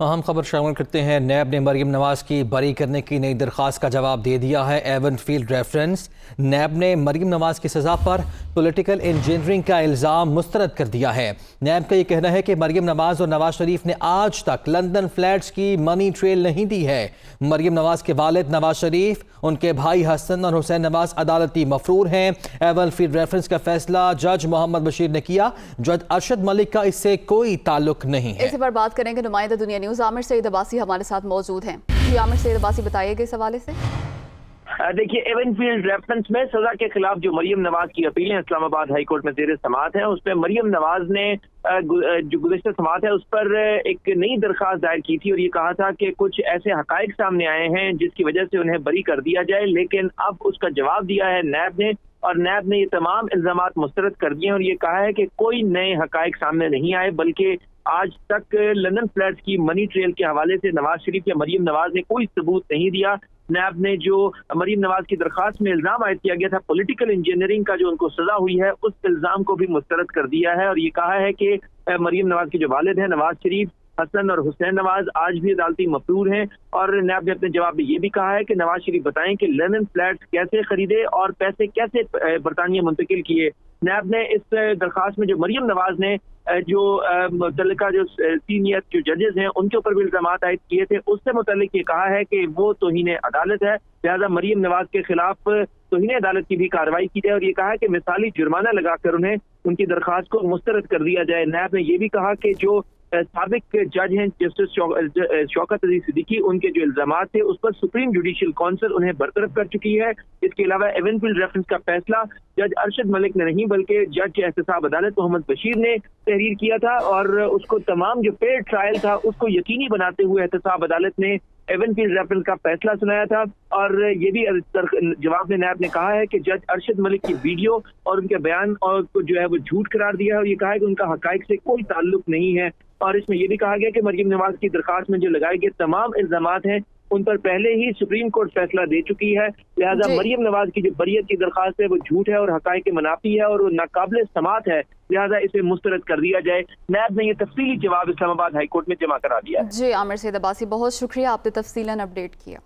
अहम खबर शामिल करते हैं। नैब ने मरीम नवाज की बरी करने की नई दरख्वास्त का जवाब दे दिया है। Avon field reference. नैब ने मरीम नवाज की सजा पर पॉलिटिकल इंजीनियरिंग का इल्ज़ाम मुस्तरद कर दिया है। नैब का ये कहना है कि मरीम नवाज और नवाज शरीफ ने आज तक लंदन फ्लैट्स की मनी ट्रेल नहीं दी है। मरीम नवाज के वालिद नवाज शरीफ, उनके भाई हसन और हुसैन नवाज अदालती मफरूर हैं। एवन फील्ड रेफरेंस का फैसला जज मोहम्मद बशीर ने किया। जज अरशद मलिक का इससे कोई ताल्लुक नहीं है। इसी पर बात करेंगे नुमाइंदा दुनिया न्यूज़ आमिर सईद अब्बासी हमारे साथ मौजूद हैं। जी आमिर सईद अब्बासी, बताइएगा इस हवाले से। देखिए, एवन फील्ड रेफरेंस में सजा के खिलाफ जो मरीम नवाज की अपीलें इस्लामाबाद हाई कोर्ट में ज़ेर समाअत है, उसमें मरीम नवाज ने जो गुज़िश्ता समाअत है उस पर एक नई दरख्वास्त दायर की थी और ये कहा था कि कुछ ऐसे हकाइक सामने आए हैं जिसकी वजह से उन्हें बरी कर दिया जाए। लेकिन अब उसका जवाब दिया है नैब ने, और नैब ने ये तमाम इल्ज़ामात मुस्तरद कर दिए और ये कहा है कि कोई नए हकाइक सामने नहीं आए, बल्कि आज तक लंदन फ्लैट्स की मनी ट्रेल के हवाले से नवाज शरीफ या मरीम नवाज ने कोई सबूत नहीं दिया। नैब ने जो मरीम नवाज की दरख्वास्त में इल्ज़ाम आयद किया गया था पॉलिटिकल इंजीनियरिंग का, जो उनको सजा हुई है, उस इल्ज़ाम को भी मुस्तरद कर दिया है और ये कहा है कि मरीम नवाज के जो वालिद हैं नवाज शरीफ, हसन और हुसैन नवाज आज भी अदालती मफरूर हैं। और नैब ने अपने जवाब में ये भी कहा है कि नवाज शरीफ बताएं कि लंदन फ्लैट्स कैसे खरीदे और पैसे कैसे बरतानिया मुंतकिल किए। नैब ने इस दरख्वास्त में जो मरीम नवाज ने जो मुतल्लिका जो सीनियर जो जजेस हैं उनके ऊपर भी इल्ज़ाम आयद किए थे, उससे मुतल्लिक ये कहा है कि वो तौहीन अदालत है, लिहाजा मरीम नवाज के खिलाफ तौहीन अदालत की भी कार्रवाई की जाए और ये कहा है कि मिसाली जुर्माना लगाकर उन्हें उनकी दरख्वास्त को मुस्तरद कर दिया जाए। नैब ने यह भी कहा कि जो साबिक जज हैं जस्टिस शौकत अजीज सिद्दीकी, उनके जो इल्जामात थे उस पर सुप्रीम जुडिशियल काउंसिल उन्हें बरतरफ कर चुकी है। इसके अलावा एवन फील्ड रेफरेंस का फैसला जज अरशद मलिक ने नहीं बल्कि जज एहतसाब अदालत मोहम्मद बशीर ने तहरीर किया था और उसको तमाम जो फेयर ट्रायल था उसको यकीनी बनाते हुए एहतसाब अदालत ने एवन फील्ड रेफरेंस का फैसला सुनाया था। और ये भी जवाब में नैब ने कहा है कि जज अरशद मलिक की वीडियो और उनके बयान और को जो है वो झूठ करार दिया है और ये कहा है कि उनका हकाइक से कोई ताल्लुक नहीं है। और इसमें यह भी कहा गया कि मरीम नवाज की दरखास्त में जो लगाए गए तमाम इल्जामात हैं उन पर पहले ही सुप्रीम कोर्ट फैसला दे चुकी है, लिहाजा मरीम नवाज की जो बरियत की दरखास्त है वो झूठ है और हकाइक के मनाफी है और वो नाकाबिल समात है, लिहाजा इसे मुस्तरद कर दिया जाए। नैब ने यह तफसीली जवाब इस्लामाबाद हाई कोर्ट में जमा करा दिया है। जी आमिर सईद अब्बासी, बहुत शुक्रिया, आपने तफसीलन अपडेट किया।